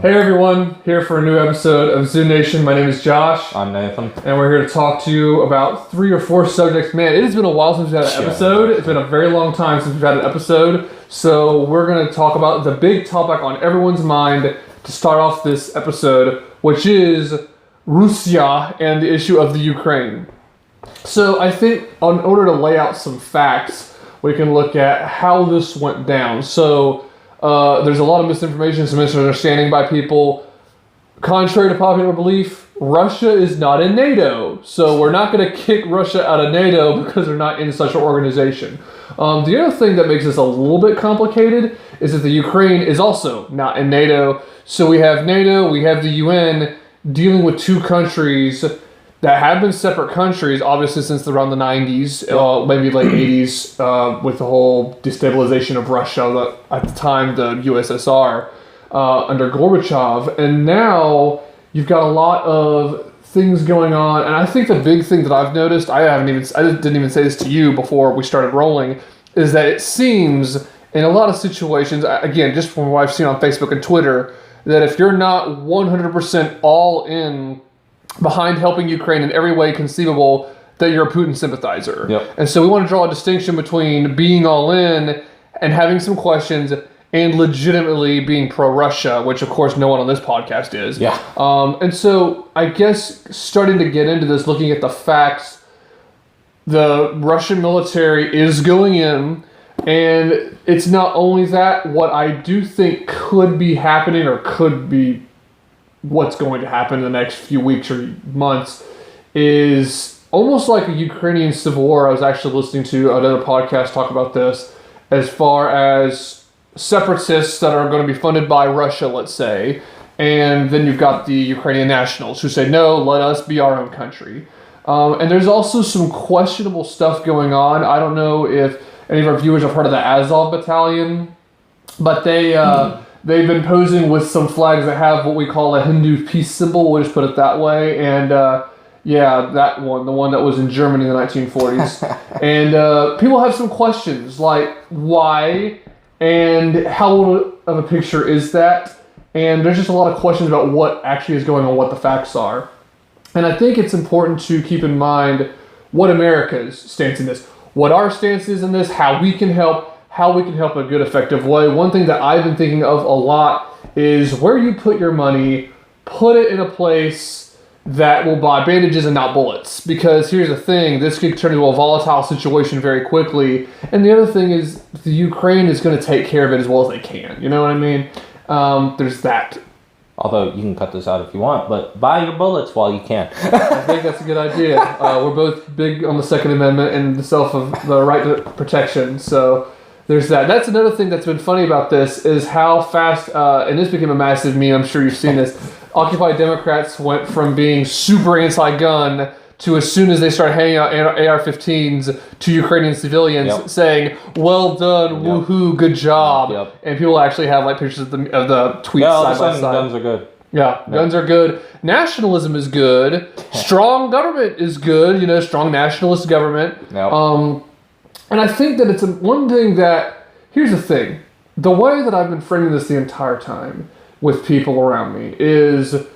Hey everyone, here for a new episode of Zoo Nation. My name is Josh. I'm Nathan. And we're here to talk to you about 3 or 4 subjects. Man, it has been a while since we've had an episode. It's been a very long time since we've had an episode. So we're going to talk about the big topic on everyone's mind to start off this episode, which is Russia and the issue of the Ukraine. So I think in order to lay out some facts, we can look at how this went down. So there's a lot of misinformation, some misunderstanding by people. Contrary to popular belief, Russia is not in NATO. So we're not going to kick Russia out of NATO because they're not in such an organization. The other thing that makes this a little bit complicated is that the Ukraine is also not in NATO. So we have NATO, we have the UN dealing with 2 countries that have been separate countries, obviously since around the 90s, maybe late 80s, with the whole destabilization of Russia, at the time the USSR, under Gorbachev. And now you've got a lot of things going on. And I think the big thing that I've noticed, I didn't even say this to you before we started rolling, is that it seems in a lot of situations, again, just from what I've seen on Facebook and Twitter, that if you're not 100% all in behind helping Ukraine in every way conceivable, that you're a Putin sympathizer. Yep. And so we want to draw a distinction between being all in and having some questions and legitimately being pro-Russia, which of course no one on this podcast is. Yeah. And so I guess starting to get into this, looking at the facts, the Russian military is going in, and it's not only that, what I do think could be happening or could be what's going to happen in the next few weeks or months is almost like a Ukrainian civil war. I was actually listening to another podcast talk about this, as far as separatists that are going to be funded by Russia, let's say, and then you've got the Ukrainian nationals who say, no, let us be our own country. And there's also some questionable stuff going on. I don't know if any of our viewers have heard of the Azov Battalion, but they've been posing with some flags that have what we call a Hindu peace symbol, we'll just put it that way. And that one, the one that was in Germany in the 1940s. And people have some questions like why and how old of a picture is that? And there's just a lot of questions about what actually is going on, what the facts are. And I think it's important to keep in mind what America's stance in this, what our stance is in this, how we can help in a good, effective way. One thing that I've been thinking of a lot is where you put your money, put it in a place that will buy bandages and not bullets. Because here's the thing, this could turn into a volatile situation very quickly. And the other thing is the Ukraine is going to take care of it as well as they can. You know what I mean? There's that. Although you can cut this out if you want, but buy your bullets while you can. I think that's a good idea. We're both big on the Second Amendment and the right to protection. So there's that. That's another thing that's been funny about this is how fast, and this became a massive meme, I'm sure you've seen this, Occupy Democrats went from being super anti-gun to as soon as they started handing out AR-15s to Ukrainian civilians saying, well done, woohoo, good job. And people actually have like pictures of the tweets side by side. Guns are good. Yeah, guns are good. Nationalism is good. Strong government is good, strong nationalist government. Yep. And I think that it's one thing that, here's the thing, the way that I've been framing this the entire time with people around me is, it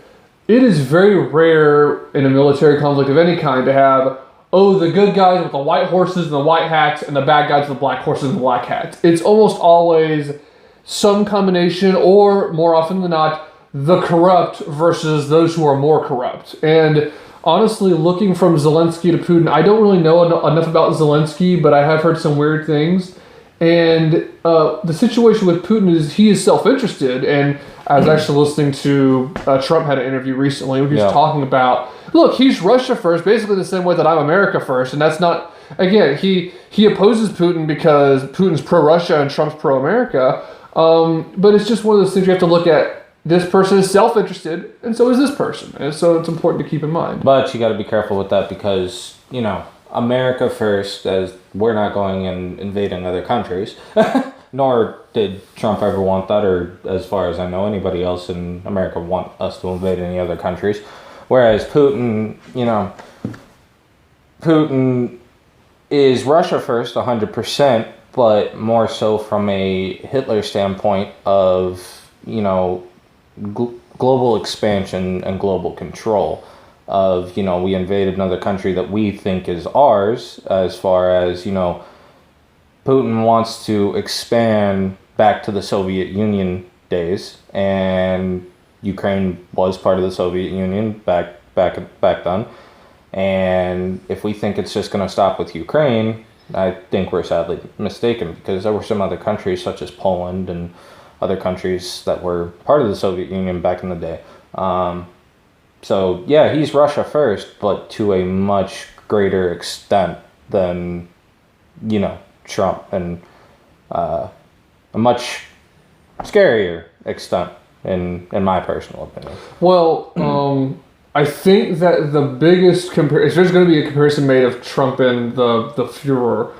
is very rare in a military conflict of any kind to have, the good guys with the white horses and the white hats and the bad guys with the black horses and the black hats. It's almost always some combination, or more often than not, the corrupt versus those who are more corrupt. And honestly, looking from Zelensky to Putin, I don't really know enough about Zelensky, but I have heard some weird things. And the situation with Putin is he is self-interested. And I was actually listening to Trump had an interview recently where he was talking about, look, he's Russia first, basically the same way that I'm America first. And that's not, again, he opposes Putin because Putin's pro-Russia and Trump's pro-America. But it's just one of those things you have to look at. This person is self-interested, and so is this person. And so it's important to keep in mind. But you got to be careful with that because, America first, as we're not going and invading other countries. Nor did Trump ever want that, or as far as I know, anybody else in America want us to invade any other countries. Whereas Putin, Putin is Russia first, 100%, but more so from a Hitler standpoint of, global expansion and global control of, we invaded another country that we think is ours, as far as, Putin wants to expand back to the Soviet Union days, and Ukraine was part of the Soviet Union back then. And if we think it's just going to stop with Ukraine, I think we're sadly mistaken, because there were some other countries such as Poland and other countries that were part of the Soviet Union back in the day. So yeah, he's Russia first, but to a much greater extent than, Trump, and a much scarier extent in my personal opinion. Well, I think that the biggest if there's going to be a comparison made of Trump and the Führer,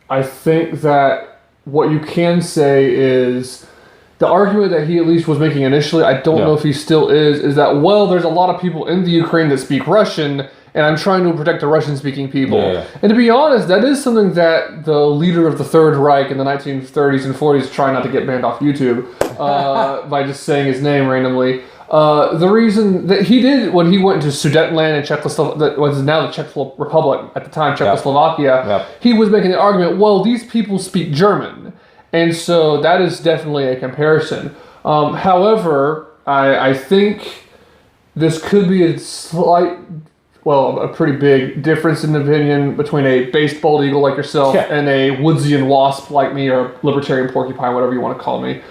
I think that what you can say is the argument that he at least was making initially, I don't know if he still is that, well, there's a lot of people in the Ukraine that speak Russian, and I'm trying to protect the Russian-speaking people. And to be honest, that is something that the leader of the Third Reich in the 1930s and 40s tried not to get banned off YouTube by just saying his name randomly. The reason that he did when he went to Sudetenland and Czechoslovakia, that was now the Czech Republic at the time, Czechoslovakia, he was making the argument, well, these people speak German. And so that is definitely a comparison. However, I think this could be a a pretty big difference in opinion between a based bald eagle like yourself and a Woodsian wasp like me, or a libertarian porcupine, whatever you want to call me.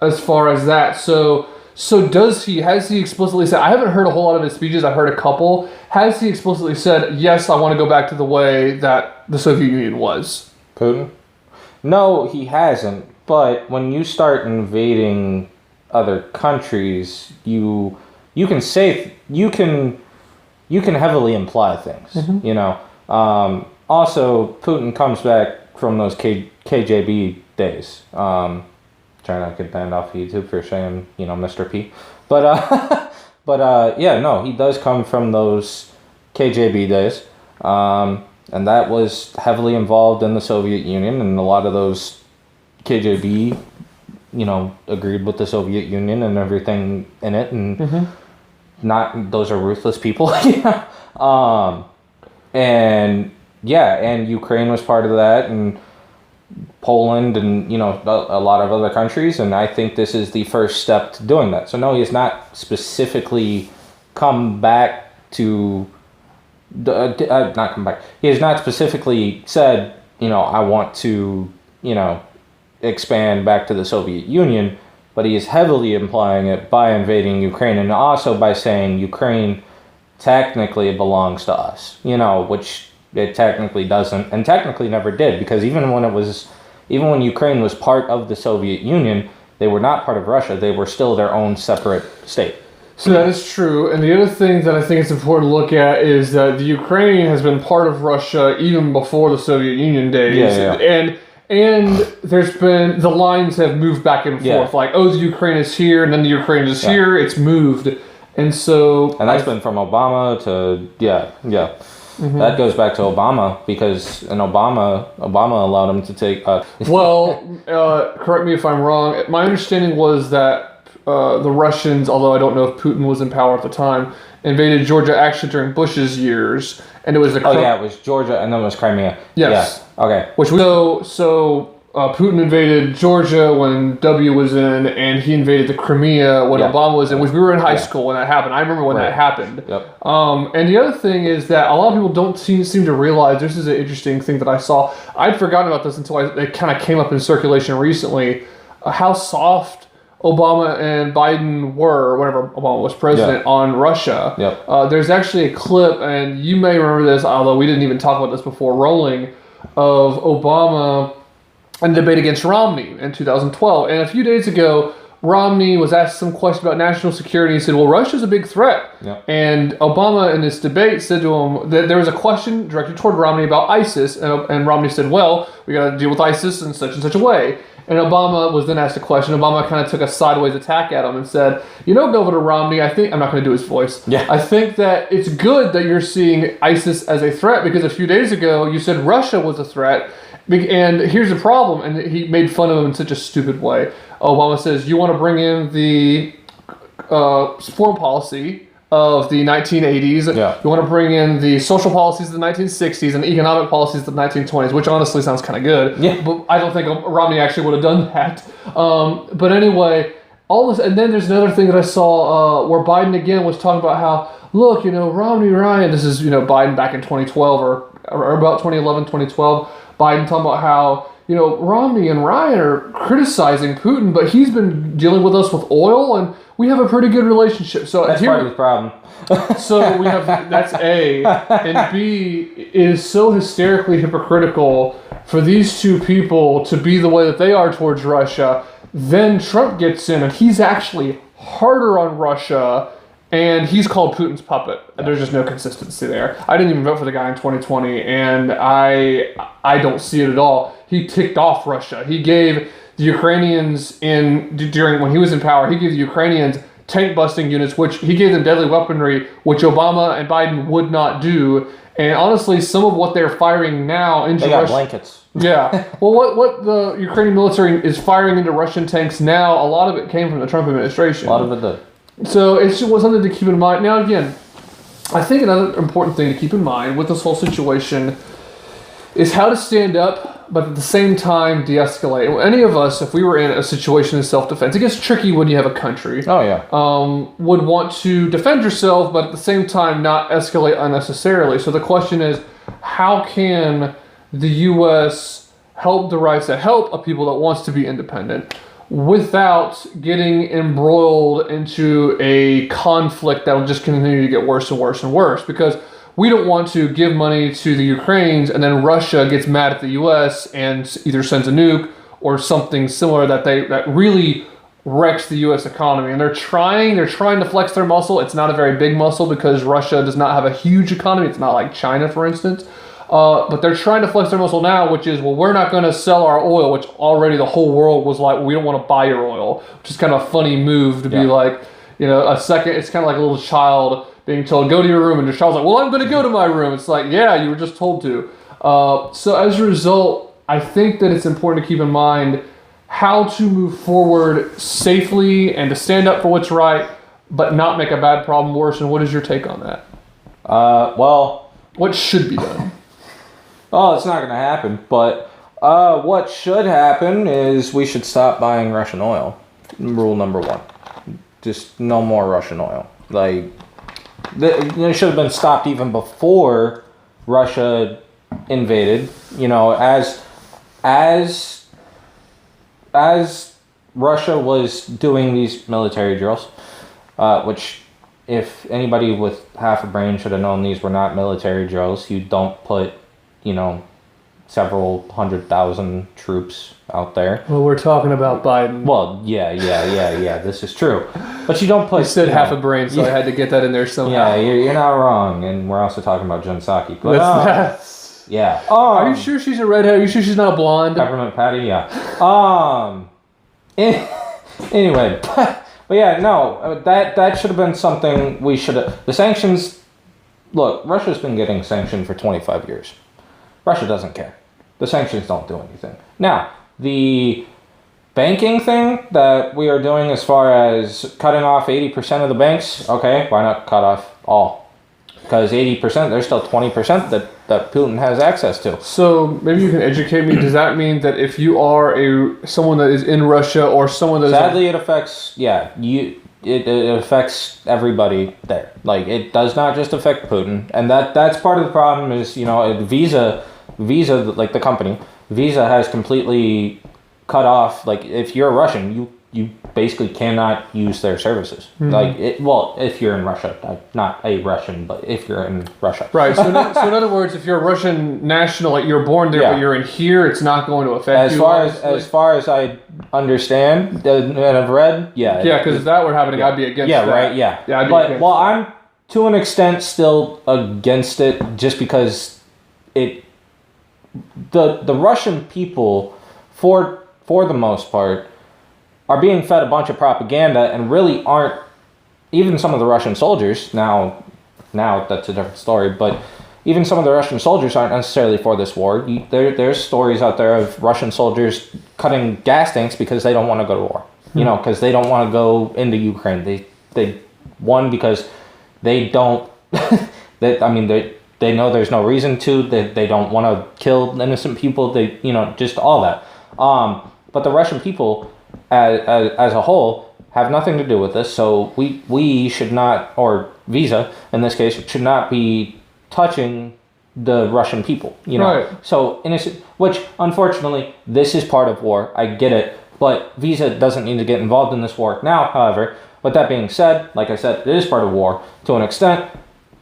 As far as that, so has he explicitly said, I haven't heard a whole lot of his speeches, I've heard a couple, has he explicitly said, yes, I want to go back to the way that the Soviet Union was? Putin? No, he hasn't. But when you start invading other countries, you can say, you can heavily imply things. Also, Putin comes back from those KGB days. Trying not to get banned off YouTube for saying, Mr. P. But he does come from those KGB days. And that was heavily involved in the Soviet Union, and a lot of those KGB, agreed with the Soviet Union and everything in it, and those are ruthless people. And Ukraine was part of that, and Poland, and a lot of other countries, and I think this is the first step to doing that. So no, he has not specifically come back to. Not come back. He has not specifically said, I want to, expand back to the Soviet Union, but he is heavily implying it by invading Ukraine, and also by saying Ukraine technically belongs to us, which it technically doesn't, and technically never did, because even when Ukraine was part of the Soviet Union, they were not part of Russia. They were still their own separate state. So that is true. And the other thing that I think it's important to look at is that the Ukraine has been part of Russia even before the Soviet Union days. And there's been, the lines have moved back and forth. Like, the Ukraine is here, and then the Ukraine is here. It's moved. And so... And that's been from Obama to... That goes back to Obama, because Obama allowed him to take... correct me if I'm wrong. My understanding was that the Russians, although I don't know if Putin was in power at the time, invaded Georgia actually during Bush's years, and it was the... it was Georgia, and then it was Crimea. Yes. Yeah. Okay. Putin invaded Georgia when W was in, and he invaded the Crimea when Obama was in, which we were in high school when that happened. I remember when that happened. Yep. And the other thing is that a lot of people don't seem to realize, this is an interesting thing that I saw. I'd forgotten about this until it kind of came up in circulation recently, how soft Obama and Biden were, whenever Obama was president, on Russia. There's actually a clip, and you may remember this, although we didn't even talk about this before rolling, of Obama and the debate against Romney in 2012. And a few days ago, Romney was asked some question about national security. He said, well, Russia's a big threat. And Obama in this debate said to him that there was a question directed toward Romney about ISIS. And Romney said, well, we got to deal with ISIS in such and such a way. And Obama was then asked a question. Obama kind of took a sideways attack at him and said, Governor Romney, I think, I'm not going to do his voice. I think that it's good that you're seeing ISIS as a threat, because a few days ago you said Russia was a threat. And here's the problem. And he made fun of him in such a stupid way. Obama says, you want to bring in the foreign policy of the 1980s. Yeah. You want to bring in the social policies of the 1960s and the economic policies of the 1920s, which honestly sounds kind of good. Yeah. But I don't think Romney actually would have done that. But anyway, all this, and then there's another thing that I saw where Biden again was talking about how, look, Romney, Ryan, this is, Biden back in 2012 or about 2011, 2012, Biden talking about how, Romney and Ryan are criticizing Putin, but he's been dealing with us with oil, and we have a pretty good relationship. So That's part of the problem. so we have, that's A, and B, it is so hysterically hypocritical for these two people to be the way that they are towards Russia. Then Trump gets in, and he's actually harder on Russia, and he's called Putin's puppet. There's just no consistency there. I didn't even vote for the guy in 2020, and I don't see it at all. He ticked off Russia. He gave the Ukrainians during when he was in power, he gave the Ukrainians tank busting units, which he gave them deadly weaponry, which Obama and Biden would not do. And honestly, some of what they're firing now into They got Russia, blankets. yeah. Well, what the Ukrainian military is firing into Russian tanks now, a lot of it came from the Trump administration. A lot of it did. So it's just something to keep in mind. Now, again, I think another important thing to keep in mind with this whole situation is how to stand up, but at the same time de-escalate. Any of us, if we were in a situation of self-defense, it gets tricky when you have a country. Oh, yeah. Would want to defend yourself, but at the same time not escalate unnecessarily. So the question is, how can the U.S. help the rights that help a people that wants to be independent without getting embroiled into a conflict that will just continue to get worse and worse and worse? Because we don't want to give money to the Ukrainians and then Russia gets mad at the U.S. and either sends a nuke or something similar that really wrecks the U.S. economy. And they're trying to flex their muscle. It's not a very big muscle because Russia does not have a huge economy. It's not like China, for instance. But they're trying to flex their muscle now, which is, well, we're not going to sell our oil, which already the whole world was like, we don't want to buy your oil, which is kind of a funny move to be like, it's kind of like a little child being told, go to your room, and the child's like, well, I'm going to go to my room. It's like, yeah, you were just told to. So as a result, I think that it's important to keep in mind how to move forward safely and to stand up for what's right, but not make a bad problem worse. And what is your take on that? Well, what should be done? Oh, it's not going to happen. But what should happen is we should stop buying Russian oil. Rule number one. Just no more Russian oil. Like, it should have been stopped even before Russia invaded. As Russia was doing these military drills, which if anybody with half a brain should have known these were not military drills. You don't put, several 100,000 troops out there. Well, we're talking about Biden. Well, yeah, this is true. But you don't put... You said half a brain, so I had to get that in there somehow. Yeah, you're not wrong. And we're also talking about Jen Psaki. But, that's yeah. Are you sure she's a redhead? Are you sure she's not a blonde? Peppermint Patty, yeah. Anyway, but yeah, no, that should have been something we should have... The sanctions... Look, Russia's been getting sanctioned for 25 years. Russia doesn't care. The sanctions don't do anything. Now, the banking thing that we are doing as far as cutting off 80% of the banks, okay, why not cut off all? Because 80%, there's still 20% that Putin has access to. So maybe you can educate me. Does that mean that if you are someone that is in Russia or someone that Sadly, it affects, it affects everybody there. Like, it does not just affect Putin. And that's part of the Problem is, Visa, like the company, Visa has completely cut off, like, if you're a Russian, you basically cannot use their services. Mm-hmm. Like, if you're in Russia, not a Russian, but if you're in Russia. Right, so in other words, if you're a Russian national, like you're born there, but you're in here, it's not going to affect you. As far as I understand and I've read, yeah. Yeah, because if that were happening, I'd be against that. Yeah, right, yeah. Yeah, I'd be against that. I'm, to an extent, still against it, just because the Russian people, for the most part, are being fed a bunch of propaganda and really aren't, even some of the Russian soldiers, now that's a different story, but even some of the Russian soldiers aren't necessarily for this war. There's stories out there of Russian soldiers cutting gas tanks because they don't want to go to war. you know, because they don't want to go into Ukraine. They one, because they don't, they know there's no reason to, they don't want to kill innocent people, they, you know, just all that. But the Russian people as a whole have nothing to do with this, so we should not, or Visa in this case, should not be touching the Russian people, you know. Right. So innocent, which unfortunately this is part of war. I get it, but Visa doesn't need to get involved in this war now. However, with that being said, like I said, it is part of war to an extent.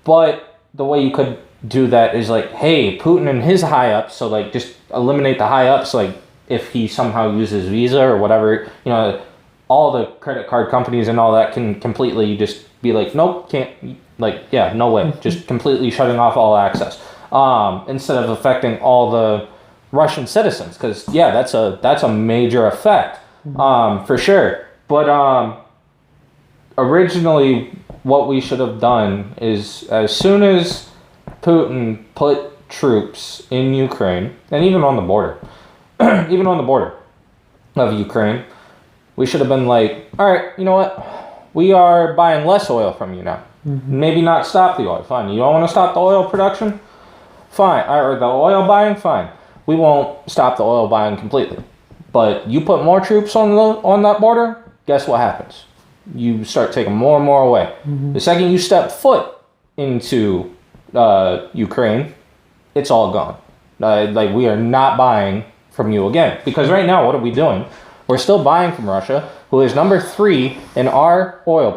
But the way you could do that is like, hey, Putin and his high ups. So like, just eliminate the high ups. Like, if he somehow uses Visa or whatever, you know, all the credit card companies and all that can completely just be like, nope, can't. Like, yeah, no way. Just completely shutting off all access. Instead of affecting all the Russian citizens, because yeah, that's a major effect, for sure. But originally, what we should have done is, as soon as Putin put troops in Ukraine, and even on the border, even on the border of Ukraine, we should have been like, all right, you know what? We are buying less oil from you now. Maybe not stop the oil. Fine. You don't want to stop the oil production? Fine. Or the oil buying? Fine. We won't stop the oil buying completely. But you put more troops on that border, guess what happens? You start taking more and more away. The second you step foot into Ukraine, it's all gone. Like, we are not buying from you again. Because right now, what are we doing? We're still buying from Russia, who is number 3 in our oil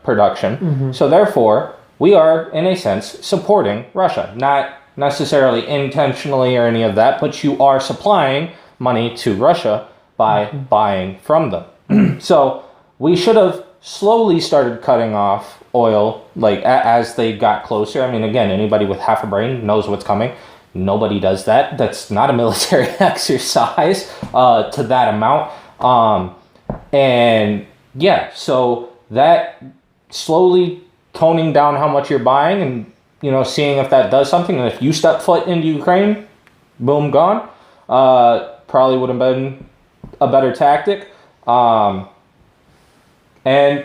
production. So therefore, we are, in a sense, supporting Russia. Not necessarily intentionally or any of that, but you are supplying money to Russia by buying from them. So we should have slowly started cutting off oil, like, as they got closer. I mean, again, anybody with half a brain knows what's coming. Nobody does that. That's not a military exercise to that amount. And yeah, so that slowly toning down how much you're buying and, you know, seeing if that does something. And if you step foot into Ukraine, boom, gone. Probably would have been a better tactic. And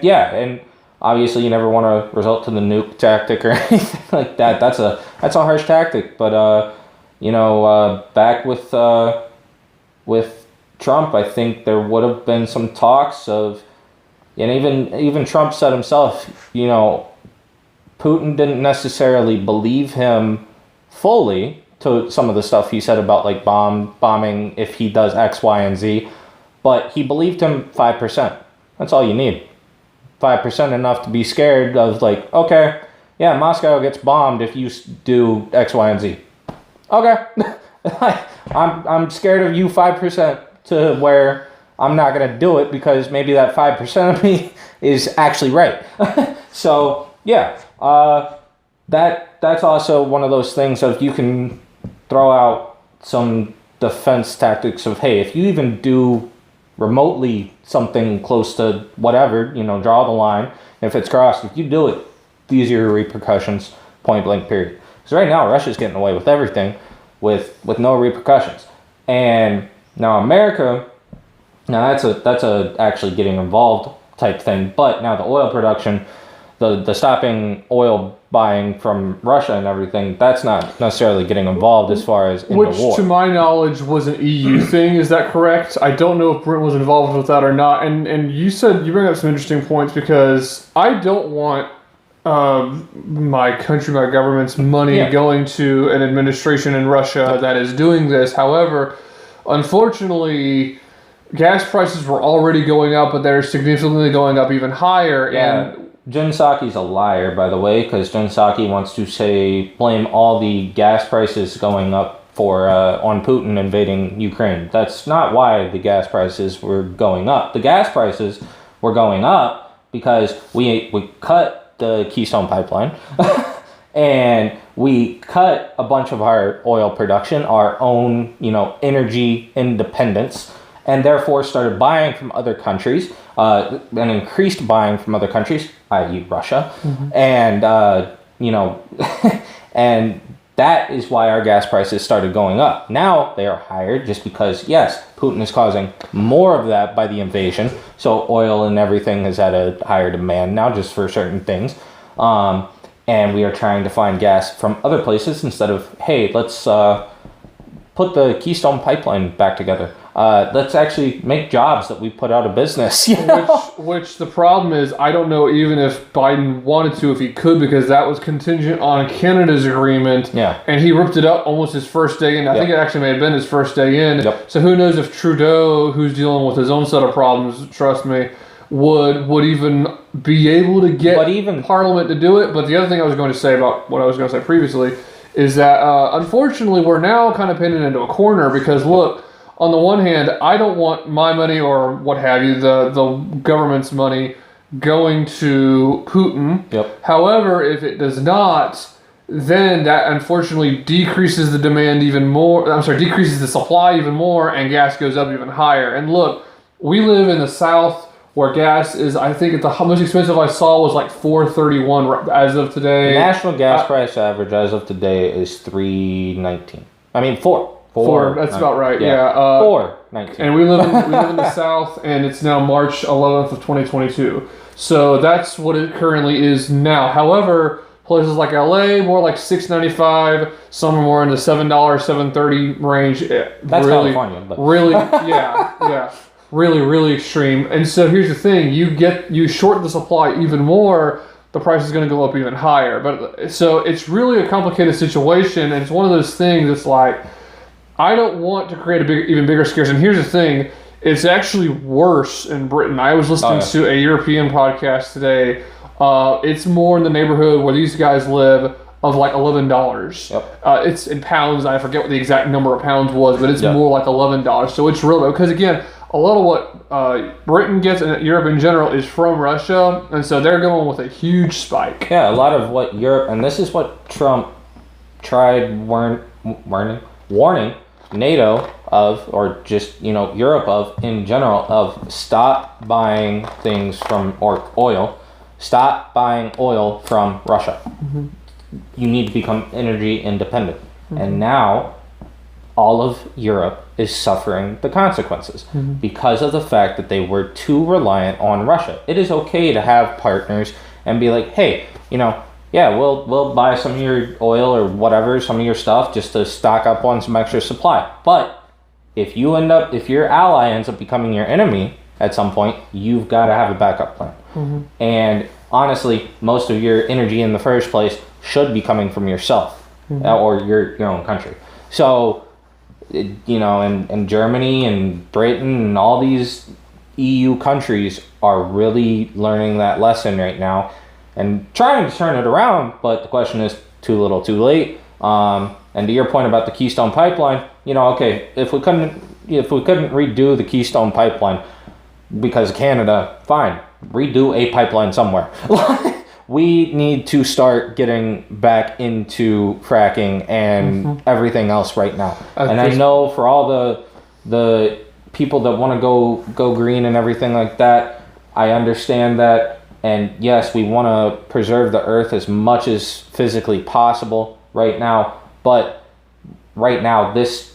yeah, and obviously you never want to resort to the nuke tactic or anything like that. That's a harsh tactic. But you know, back with Trump, I think there would have been some talks of, and even Trump said himself, you know, Putin didn't necessarily believe him fully to some of the stuff he said about, like, bombing if he does X, Y, and Z, but he believed him 5%. That's all you need. 5% enough to be scared of, like, okay, yeah, Moscow gets bombed if you do X, Y, and Z. Okay, I'm scared of you 5%. To where I'm not going to do it because maybe that 5% of me is actually right. So, yeah, that's also one of those things of, you can throw out some defense tactics of, hey, if you even do remotely something close to whatever, you know, draw the line. If it's crossed, if you do it, these are your repercussions, point blank, period. Because right now, Russia's getting away with everything with no repercussions. And now America, now that's a actually getting involved type thing. But now the oil production, the stopping oil buying from Russia and everything, that's not necessarily getting involved as far as in the war. Which, to my knowledge, was an EU thing. Is that correct? I don't know if Britain was involved with that or not. And you said, you bring up some interesting points, because I don't want my country, my government's money going to an administration in Russia that is doing this. However, unfortunately, gas prices were already going up, but they're significantly going up even higher. Yeah, and Jen Psaki's a liar, by the way, because Jen Psaki wants to blame all the gas prices going up for on Putin invading Ukraine. That's not why the gas prices were going up. The gas prices were going up because we cut the Keystone Pipeline, and we cut a bunch of our oil production, our own, you know, energy independence, and therefore started buying from other countries, and increased buying from other countries, i.e. Russia, and, you know, and That is why our gas prices started going up. Now they are higher just because, yes, Putin is causing more of that by the invasion. So oil and everything is at a higher demand now just for certain things. And we are trying to find gas from other places instead of, hey, let's put the Keystone Pipeline back together. Let's actually make jobs that we put out of business. You know? Which the problem is, I don't know even if Biden wanted to, if he could, because that was contingent on Canada's agreement. Yeah. And he ripped it up almost his first day in. I think it actually may have been his first day in. Yep. So who knows if Trudeau, who's dealing with his own set of problems, trust me, would even be able to get Parliament to do it. But the other thing I was going to say about what I was going to say previously is that unfortunately we're now kind of pinned into a corner because look, on the one hand, I don't want my money or what have you, the government's money, going to Putin. Yep. However, if it does not, then that unfortunately decreases the demand even more. Decreases the supply even more, and gas goes up even higher. And look, we live in the South where gas is, I think, the most expensive I saw was like $4.31 as of today. The national gas price average as of today is $3.19. I mean, Four. That's about right. Yeah. $4.19. And we live in the South, and it's now March 11th of 2022. So that's what it currently is now. However, places like LA more like $6.95. Some are more in the $7, $7.30 range. That's really, California. But. Really, yeah. Really, really extreme. And so here's the thing: you shorten the supply even more, the price is going to go up even higher. But so it's really a complicated situation, and it's one of those things that's like, I don't want to create even bigger scares. And here's the thing: it's actually worse in Britain. I was listening to a European podcast today. It's more in the neighborhood where these guys live of like $11. Yep. It's in pounds. I forget what the exact number of pounds was, but it's more like $11. So it's real, because again, a lot of what Britain gets and Europe in general is from Russia, and so they're going with a huge spike. Yeah, a lot of what Europe, and this is what Trump tried warning NATO of, or just, Europe of in general, of stop buying things from, or oil, stop buying oil from Russia. Mm-hmm. You need to become energy independent. Mm-hmm. And now all of Europe is suffering the consequences because of the fact that they were too reliant on Russia. It is okay to have partners and be like, hey, we'll buy some of your oil or whatever, some of your stuff, just to stock up on some extra supply. But if your ally ends up becoming your enemy at some point, you've got to have a backup plan. Mm-hmm. And honestly, most of your energy in the first place should be coming from yourself or your own country. So, and Germany and Britain and all these EU countries are really learning that lesson right now and trying to turn it around, but the question is, too little, too late. And to your point about the Keystone Pipeline, okay, if we couldn't redo the Keystone Pipeline because of Canada, fine, redo a pipeline somewhere. We need to start getting back into fracking and everything else right now. And I know for all the people that want to go green and everything like that, I understand that. And yes, we want to preserve the earth as much as physically possible right now. But right now, this,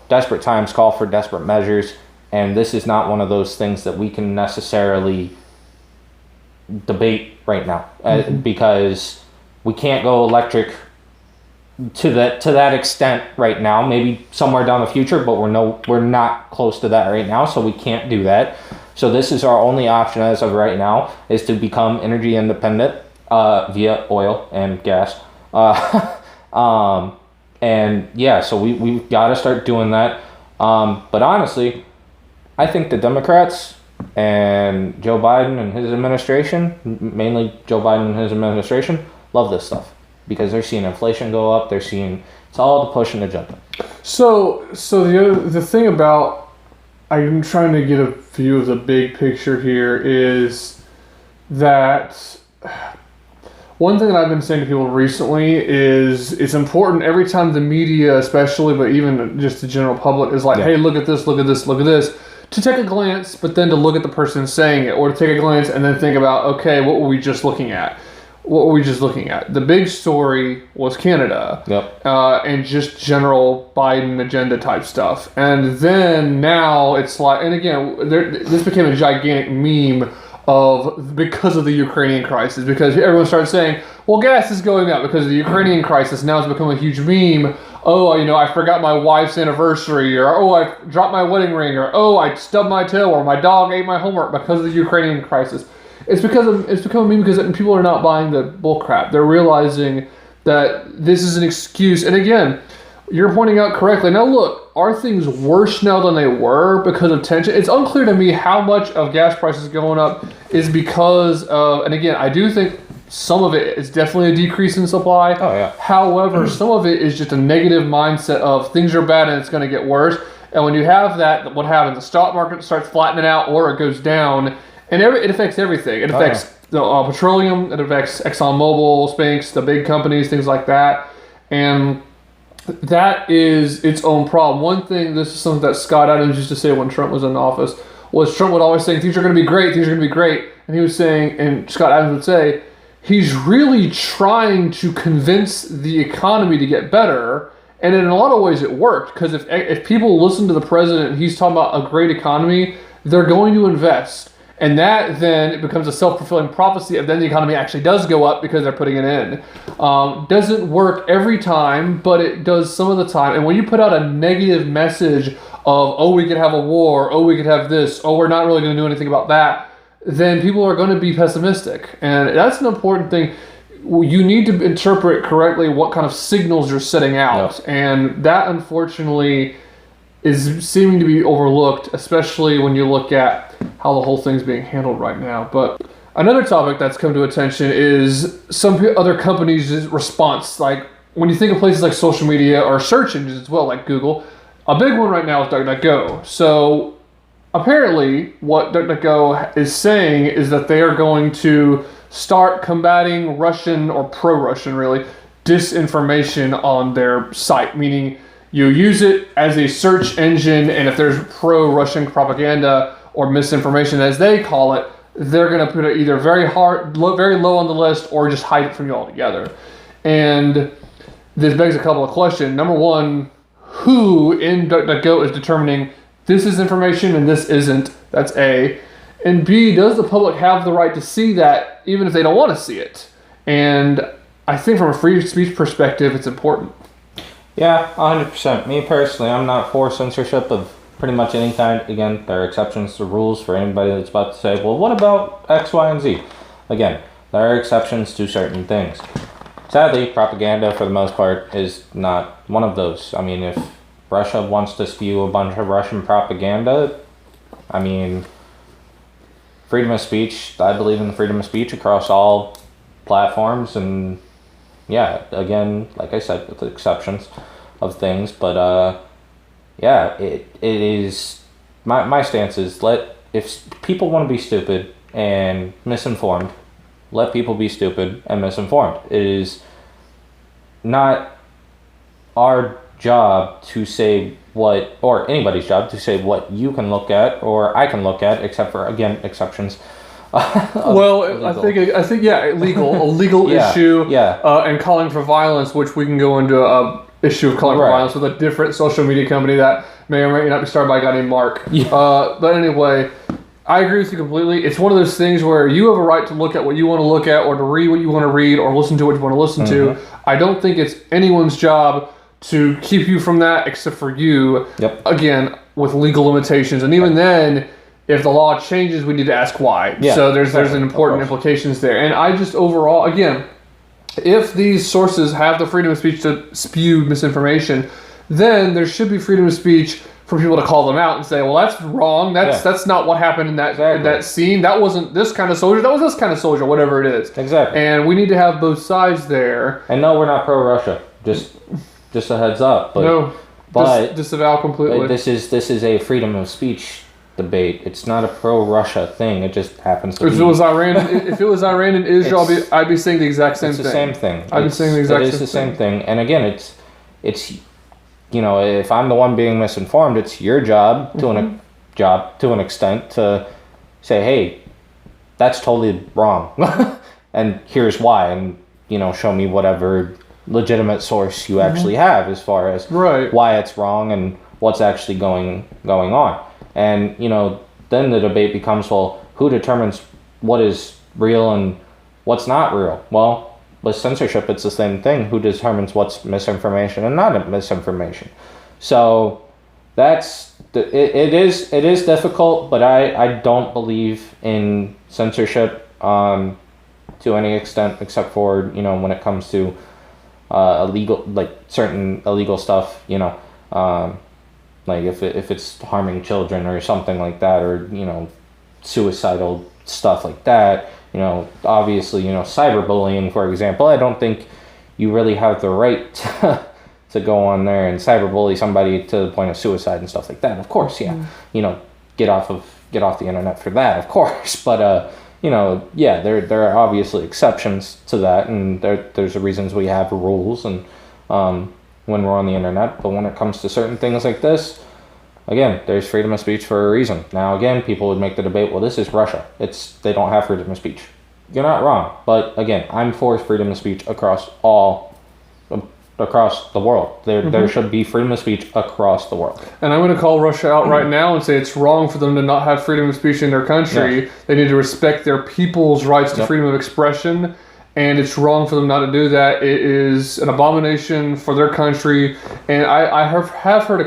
desperate times call for desperate measures. And this is not one of those things that we can necessarily debate right now because we can't go electric to that extent right now. Maybe somewhere down the future, but we're not close to that right now, so we can't do that. So this is our only option as of right now, is to become energy independent via oil and gas. And yeah, so we've got to start doing that. But honestly, I think the Democrats and Joe Biden and his administration, mainly Joe Biden and his administration, love this stuff because they're seeing inflation go up. They're seeing it's all the push and agenda. So the thing about, I'm trying to get a view of the big picture here, is that one thing that I've been saying to people recently is it's important every time the media, especially, but even just the general public, is like, hey, look at this, look at this, look at this, to take a glance, but then to look at the person saying it, or to take a glance and then think about, okay, what were we just looking at? what were we just looking at? The big story was Canada. Yep. And just general Biden agenda type stuff. And then now it's like, and again, this became a gigantic meme because of the Ukrainian crisis, because everyone started saying, well, gas is going up because of the Ukrainian crisis. Now it's become a huge meme. Oh, I forgot my wife's anniversary, or oh, I dropped my wedding ring, or oh, I stubbed my toe, or my dog ate my homework because of the Ukrainian crisis. It's become a meme because people are not buying the bullcrap. They're realizing that this is an excuse. And again, you're pointing out correctly. Now look, are things worse now than they were because of tension? It's unclear to me how much of gas prices going up is because of, and again, I do think some of it is definitely a decrease in supply. Oh, yeah. However, some of it is just a negative mindset of things are bad and it's going to get worse. And when you have that, what happens? The stock market starts flattening out or it goes down, and it affects everything. It affects the petroleum, it affects ExxonMobil, Spanx, the big companies, things like that. And that is its own problem. One thing, this is something that Scott Adams used to say when Trump was in office, was Trump would always say, things are going to be great, things are going to be great. And he was saying, and Scott Adams would say, he's really trying to convince the economy to get better. And in a lot of ways it worked, because if people listen to the president and he's talking about a great economy, they're going to invest. And that then it becomes a self-fulfilling prophecy of then the economy actually does go up because they're putting it in. Doesn't work every time, but it does some of the time. And when you put out a negative message of, oh, we could have a war, oh, we could have this, oh, we're not really going to do anything about that, then people are going to be pessimistic. And that's an important thing. You need to interpret correctly what kind of signals you're setting out. Yep. And that, unfortunately, is seeming to be overlooked, especially when you look at how the whole thing's being handled right now. But another topic that's come to attention is some other companies' response. Like when you think of places like social media or search engines as well, like Google, a big one right now is DuckDuckGo. So apparently what DuckDuckGo is saying is that they are going to start combating Russian, or pro-Russian really, disinformation on their site, meaning you use it as a search engine, and if there's pro-Russian propaganda or misinformation, as they call it, they're going to put it either very low on the list, or just hide it from you altogether. And this begs a couple of questions. Number one, who in DuckDuckGo is determining this is information and this isn't? That's A. And B, does the public have the right to see that even if they don't want to see it? And I think from a free speech perspective, it's important. Yeah, 100%. Me personally, I'm not for censorship of pretty much any kind. Again, there are exceptions to rules for anybody that's about to say, well, what about X, Y, and Z? Again, there are exceptions to certain things. Sadly, propaganda, for the most part, is not one of those. I mean, if Russia wants to spew a bunch of Russian propaganda, I mean, freedom of speech, I believe in freedom of speech across all platforms, and yeah, again, like I said, with the exceptions of things, but yeah, it is, my stance is, if people want to be stupid and misinformed, let people be stupid and misinformed. It is not our job to say what, or anybody's job to say what you can look at or I can look at, except for, again, exceptions. Well, I think yeah, a legal yeah, issue, yeah. And calling for violence, which we can go into a issue of calling for violence with a different social media company that may or may not be started by a guy named Mark. Yeah. But anyway, I agree with you completely. It's one of those things where you have a right to look at what you want to look at, or to read what you want to read, or listen to what you want to listen to. I don't think it's anyone's job to keep you from that, except for you. Yep. Again, with legal limitations, and even then, if the law changes, we need to ask why. Yeah, so there's an important implications there. And I just overall, again, if these sources have the freedom of speech to spew misinformation, then there should be freedom of speech for people to call them out and say, well, that's wrong. That's not what happened in that scene. That wasn't this kind of soldier. That was this kind of soldier, whatever it is. Exactly. And we need to have both sides there. And no, we're not pro-Russia. Just a heads up. But disavow completely. This is a freedom of speech debate. It's not a pro-Russia thing. It just happens to be. If it was Iran and Israel, I'd be saying the exact same thing. It's the same thing. I'd be saying the exact same thing. It is the same thing. And again, it's you know, if I'm the one being misinformed, it's your job to an extent to say, hey, that's totally wrong. and here's why, and show me whatever legitimate source you actually have as far as Right. why it's wrong and what's actually going on. And then the debate becomes, well, who determines what is real and what's not real? Well, with censorship, it's the same thing. Who determines what's misinformation and not misinformation? So it is difficult, but I don't believe in censorship to any extent, except for when it comes to illegal, like certain illegal stuff, like if it's harming children or something like that, or suicidal stuff like that. Obviously, cyberbullying, for example, I don't think you really have the right to go on there and cyberbully somebody to the point of suicide and stuff like that. Of course, yeah, get off the internet for that, of course. But yeah, there are obviously exceptions to that, and there's reasons we have rules and when we're on the internet. But when it comes to certain things like this, again, there's freedom of speech for a reason. Now, again, people would make the debate, well, this is Russia. They don't have freedom of speech. You're not wrong. But again, I'm for freedom of speech across the world. There should be freedom of speech across the world. And I'm going to call Russia out right now and say it's wrong for them to not have freedom of speech in their country. Yes. They need to respect their people's rights to freedom of expression. And it's wrong for them not to do that. It is an abomination for their country. And I have heard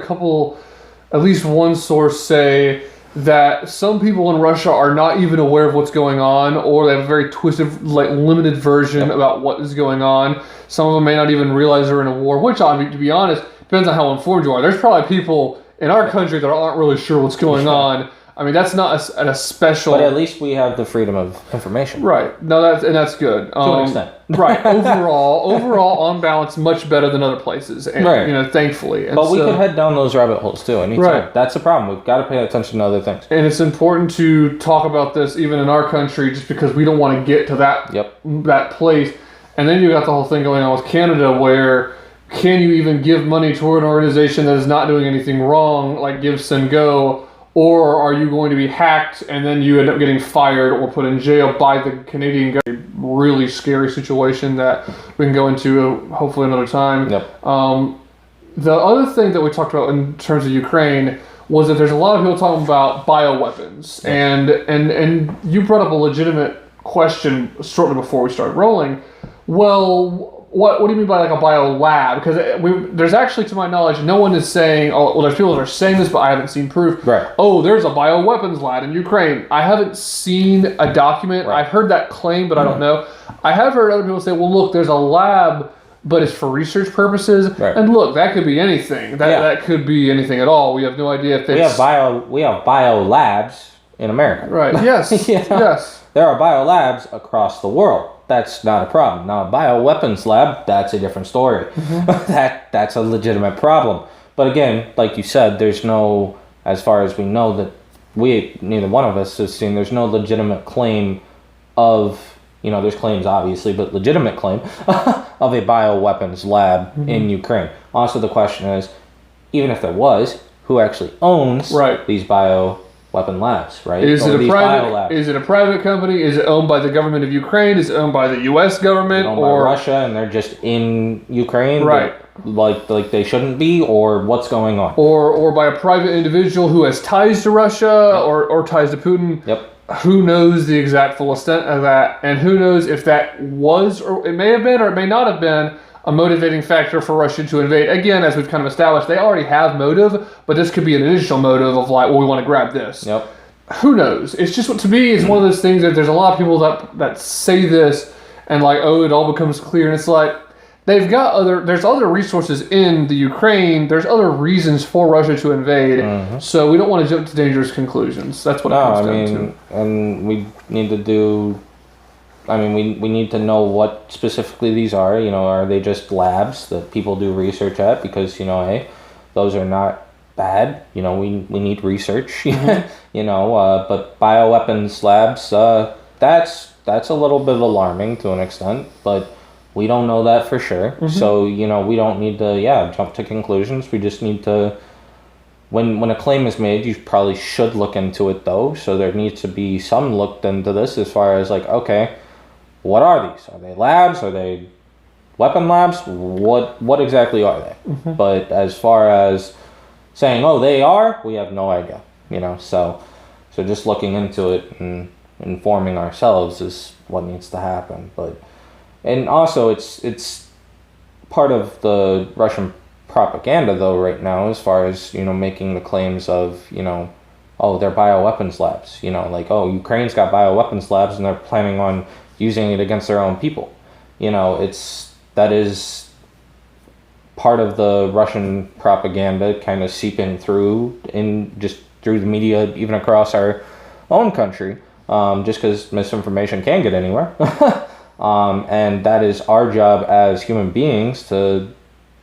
at least one source say that some people in Russia are not even aware of what's going on, or they have a very twisted, limited version about what is going on. Some of them may not even realize they're in a war, which, to be honest, depends on how informed you are. There's probably people in our country that aren't really sure what's going on. I mean, that's not a special... But at least we have the freedom of information. Right. No, that's good. To an extent. Right. Overall, on balance, much better than other places. And, Right. Thankfully. And but we can head down those rabbit holes too anytime. Right. That's the problem. We've got to pay attention to other things. And it's important to talk about this even in our country, just because we don't want to get to that place. And then you got the whole thing going on with Canada, where can you even give money to an organization that is not doing anything wrong, like Give Send Go? Or are you going to be hacked and then you end up getting fired or put in jail by the Canadian government? Really scary situation that we can go into hopefully another time. Yep. The other thing that we talked about in terms of Ukraine was that there's a lot of people talking about bioweapons. Yes. And you brought up a legitimate question shortly before we started rolling. Well, what do you mean by like a bio lab? Because there's actually, to my knowledge, no one is saying, there's people that are saying this, but I haven't seen proof. Right. Oh, there's a bioweapons lab in Ukraine. I haven't seen a document. Right. I've heard that claim, but I don't know. I have heard other people say, well, look, there's a lab, but it's for research purposes. Right. And look, that could be anything. That could be anything at all. We have no idea if it's... We have bio labs in America. Right. Yes. Yes. There are bio labs across the world. That's not a problem. Now, a bioweapons lab, that's a different story. That's a legitimate problem. But again, like you said, there's no, as far as we know, that neither one of us has seen, there's no legitimate claim of, there's claims obviously, but legitimate claim of a bioweapons lab in Ukraine. Also, the question is, even if there was, who actually owns these bioweapon labs, right? Is it a private company? Is it owned by the government of Ukraine? Is it owned by the U.S. government? Owned by Russia, and they're just in Ukraine, right? Like they shouldn't be, or what's going on? Or by a private individual who has ties to Russia or ties to Putin. Yep. Who knows the exact full extent of that, and who knows if that was, or it may have been, or it may not have been, a motivating factor for Russia to invade. Again, as we've kind of established, they already have motive, but this could be an additional motive of like, well, we want to grab this. Yep. Who knows? It's just, to me, it's one of those things that there's a lot of people that say this and like, oh, it all becomes clear. And it's like, there's other resources in the Ukraine. There's other reasons for Russia to invade. So we don't want to jump to dangerous conclusions. That's what it comes down to. And we need to do... we need to know what specifically these are. Are they just labs that people do research at? Because, hey, those are not bad. We need research. But bioweapons labs, that's a little bit alarming to an extent, but we don't know that for sure. So, we don't need to, jump to conclusions. We just need to... When a claim is made, you probably should look into it, though. So there needs to be some looked into this as far as, like, okay... what are these? Are they labs? Are they weapon labs? What exactly are they? But as far as saying, oh, they are, we have no idea. So just looking into it and informing ourselves is what needs to happen. And also it's part of the Russian propaganda though right now, as far as making the claims of oh, they're bioweapons labs, like, oh, Ukraine's got bioweapons labs and they're planning on using it against their own people. That is part of the Russian propaganda kind of seeping through just through the media, even across our own country, just because misinformation can get anywhere. And that is our job as human beings to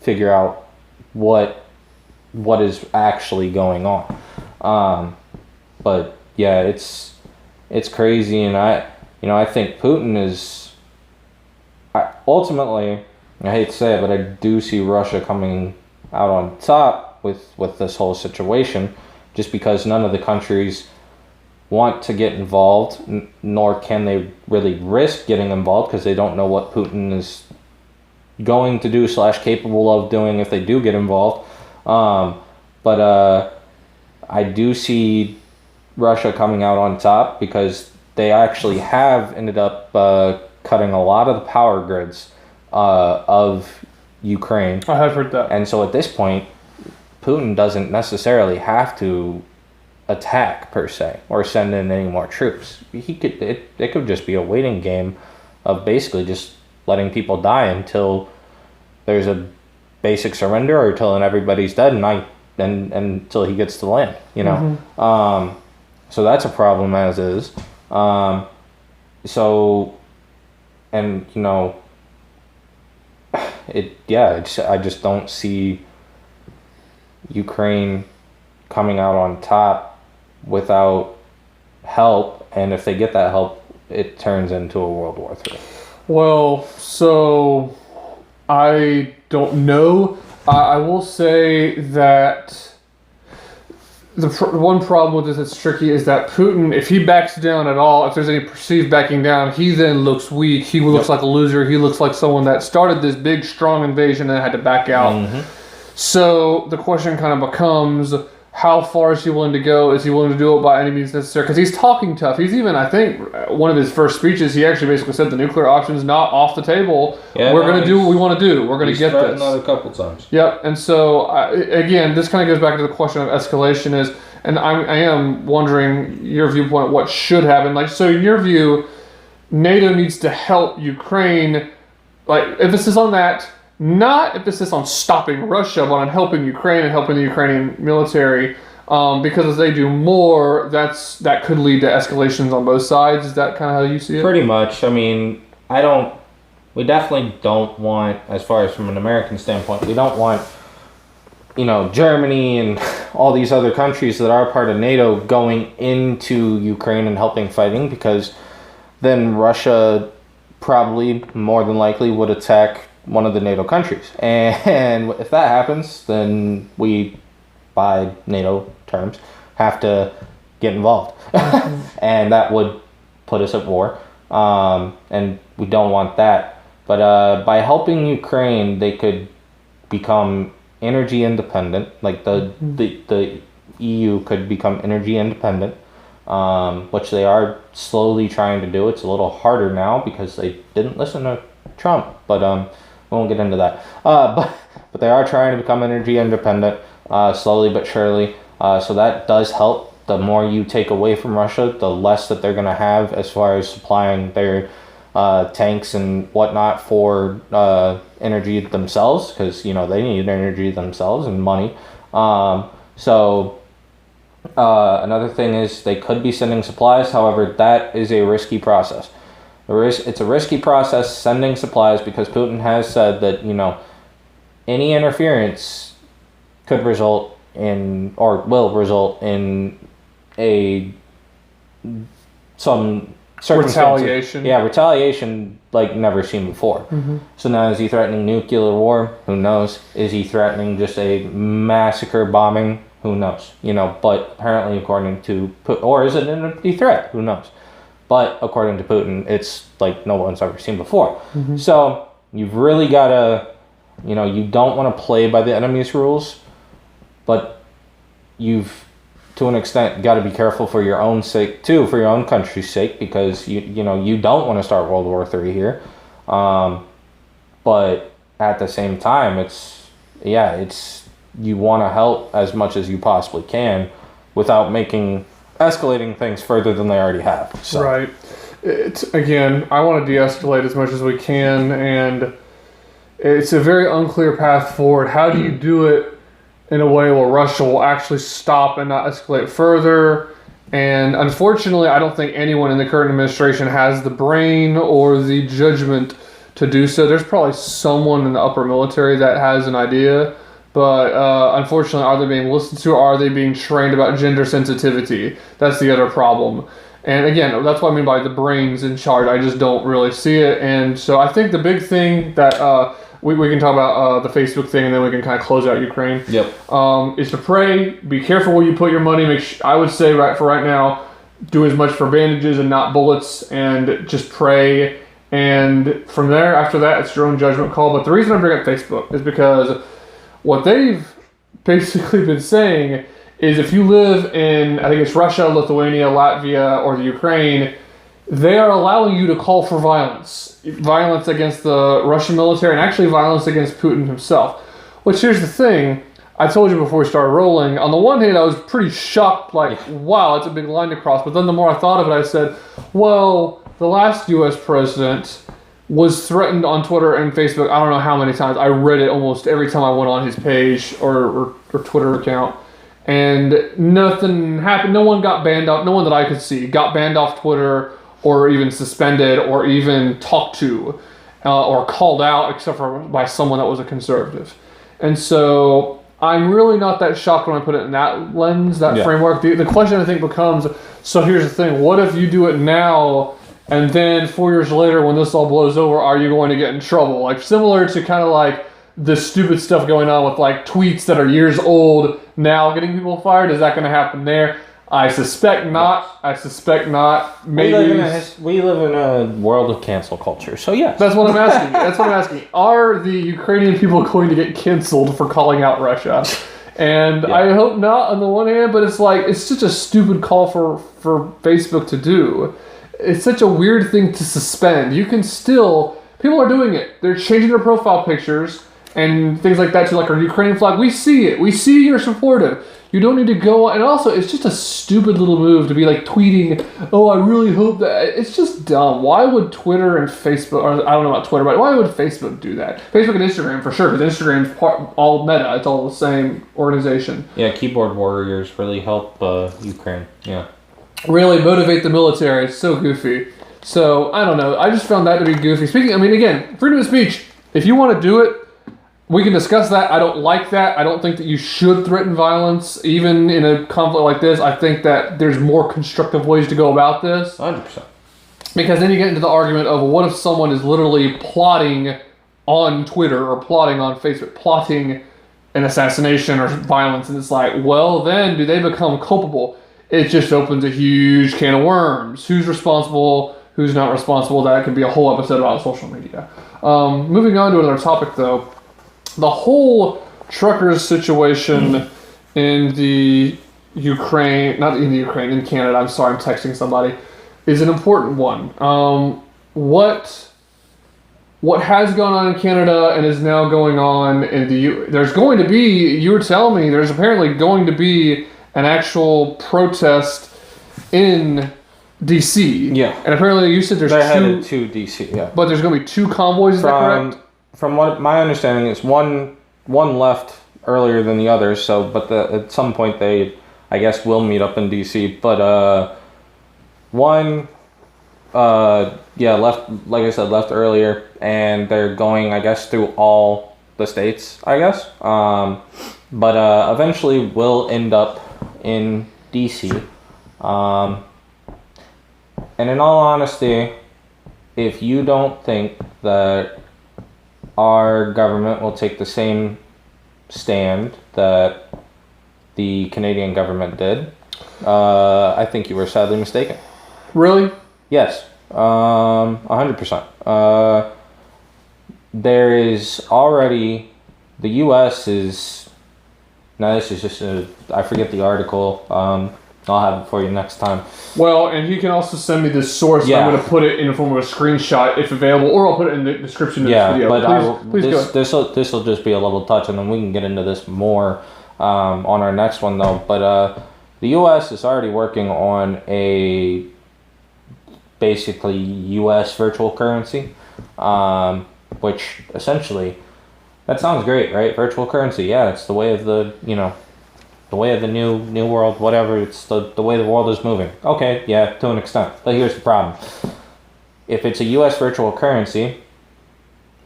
figure out what is actually going on. But yeah, it's crazy, and I think Putin is ultimately, I hate to say it, but I do see Russia coming out on top with this whole situation, just because none of the countries want to get involved, nor can they really risk getting involved because they don't know what Putin is going to do / capable of doing if they do get involved. But I do see Russia coming out on top because they actually have ended up cutting a lot of the power grids of Ukraine. I have heard that. And so at this point, Putin doesn't necessarily have to attack per se or send in any more troops. It could just be a waiting game of basically just letting people die until there's a basic surrender, or until everybody's dead and until he gets to land. So that's a problem as is. I just don't see Ukraine coming out on top without help, and if they get that help, it turns into a World War III. Well, so I don't know. I will say that the one problem with this that's tricky is that Putin, if he backs down at all, if there's any perceived backing down, he then looks weak. He looks like a loser. He looks like someone that started this big, strong invasion and had to back out. Mm-hmm. So the question kind of becomes, how far is he willing to go? Is he willing to do it by any means necessary? Because he's talking tough. He's even, I think, one of his first speeches, he actually basically said the nuclear option's not off the table. Yeah, we're going to do what we want to do. We're going to get this. He's threatened a couple times. Yep. And so, again, this kind of goes back to the question of escalation and I am wondering your viewpoint, what should happen. So in your view, NATO needs to help Ukraine, emphasis on that, not emphasis on stopping Russia, but on helping Ukraine and helping the Ukrainian military, because as they do more, that could lead to escalations on both sides. Is that kind of how you see it? Pretty much. I mean, we definitely don't want, as far as from an American standpoint, we don't want, Germany and all these other countries that are part of NATO going into Ukraine and helping fighting, because then Russia probably more than likely would attack one of the NATO countries. And if that happens, then we, by NATO terms, have to get involved. And that would put us at war. And we don't want that. But by helping Ukraine, they could become energy independent. The EU could become energy independent, which they are slowly trying to do. It's a little harder now because they didn't listen to Trump, but we won't get into that. But they are trying to become energy independent, slowly but surely. So that does help. The more you take away from Russia, the less that they're going to have as far as supplying their tanks and whatnot for energy themselves, because they need energy themselves and money. Another thing is they could be sending supplies. However, that is a risky process. It's a risky process sending supplies, because Putin has said that any interference could result in, or will result in, some retaliation. Yeah, retaliation like never seen before. Mm-hmm. So now, is he threatening nuclear war? Who knows? Is he threatening just a massacre bombing? Who knows? But apparently, according to, or is it an empty threat? Who knows? But according to Putin, it's like no one's ever seen before. So you've really got to, you don't want to play by the enemy's rules, but you've, to an extent, got to be careful for your own sake too, for your own country's sake, because you don't want to start World War III here. But at the same time, it's you want to help as much as you possibly can without escalating things further than they already have. So. Right. Again, I want to de-escalate as much as we can, and it's a very unclear path forward. How do you do it in a way where Russia will actually stop and not escalate further? And unfortunately, I don't think anyone in the current administration has the brain or the judgment to do so. There's probably someone in the upper military that has an idea, but unfortunately, are they being listened to, or are they being trained about gender sensitivity? That's the other problem. And again, that's what I mean by the brains in charge. I just don't really see it. And so I think the big thing that we can talk about the Facebook thing, and then we can kind of close out Ukraine. Yep. Is to pray. Be careful where you put your money. I would say right now, do as much for bandages and not bullets, and just pray. And from there, after that, it's your own judgment call. But the reason I bring up Facebook is because what they've basically been saying is if you live in, I think it's Russia, Lithuania, Latvia, or the Ukraine, they are allowing you to call for violence. Violence against the Russian military, and actually violence against Putin himself. Which, here's the thing, I told you before we started rolling, on the one hand I was pretty shocked, wow, it's a big line to cross. But then the more I thought of it, I said, well, the last U.S. president was threatened on Twitter and Facebook, I don't know how many times. I read it almost every time I went on his page or Twitter account. And nothing happened. No one got banned off. No one that I could see got banned off Twitter or even suspended or even talked to or called out, except for by someone that was a conservative. And so I'm really not that shocked when I put it in that lens, that framework. The question I think becomes, so here's the thing. What if you do it now, and then 4 years later when this all blows over, are you going to get in trouble? Like similar to kind of like the stupid stuff going on with like tweets that are years old now getting people fired. Is that going to happen there? I suspect not. I suspect not. Maybe we live in a world of cancel culture. So yes. That's what I'm asking. Are the Ukrainian people going to get canceled for calling out Russia? And I hope not on the one hand, but it's such a stupid call for Facebook to do. It's such a weird thing to suspend. You can still, people are doing it. They're changing their profile pictures and things like that to like our Ukrainian flag. We see it. We see you're supportive. You don't need to go, and also it's just a stupid little move to be like tweeting, oh, I really hope that, it's just dumb. Why would Twitter and Facebook, or I don't know about Twitter, but why would Facebook do that? Facebook and Instagram for sure, because Instagram's all Meta, it's all the same organization. Yeah, keyboard warriors really help Ukraine, yeah. Really motivate the military, it's so goofy. So, I don't know, I just found that to be goofy. Speaking, I mean, again, freedom of speech, if you want to do it, we can discuss that. I don't like that. I don't think that you should threaten violence, even in a conflict like this. I think that there's more constructive ways to go about this. 100%. Because then you get into the argument of what if someone is literally plotting on Twitter or plotting on Facebook, plotting an assassination or violence, and it's like, well, then do they become culpable? It just opens a huge can of worms. Who's responsible? Who's not responsible? That could be a whole episode about social media. Moving on to another topic, though. The whole truckers situation in the Ukraine, not in the Ukraine, in Canada, I'm sorry, I'm texting somebody, is an important one. What has gone on in Canada and is now going on in the there's going to be, you were telling me, there's apparently going to be an actual protest in DC. Yeah. And apparently you said there's They're headed to DC, yeah. But there's going to be two convoys, is that correct? From what my understanding is, one left earlier than the others. So, but at some point they, I guess, will meet up in DC. But one, left. Like I said, left earlier, and they're going, I guess, through all the states. I guess. But eventually will end up in DC. And in all honesty, if you don't think that our government will take the same stand that the Canadian government did, I think you were sadly mistaken. Really? Yes, 100%. There is already, the U.S. is, now this is just I forget the article. I'll have it for you next time. Well, and he can also send me this source. Yeah. And I'm going to put it in the form of a screenshot if available, or I'll put it in the description of this video. But Please go ahead. this will just be a little touch, and then we can get into this more on our next one, though. But the U.S. is already working on a basically U.S. virtual currency, which essentially, that sounds great, right? Virtual currency, yeah, it's the way of the, the way of the new world, whatever. It's the way the world is moving. Okay, yeah, to an extent. But here's the problem. If it's a U.S. virtual currency,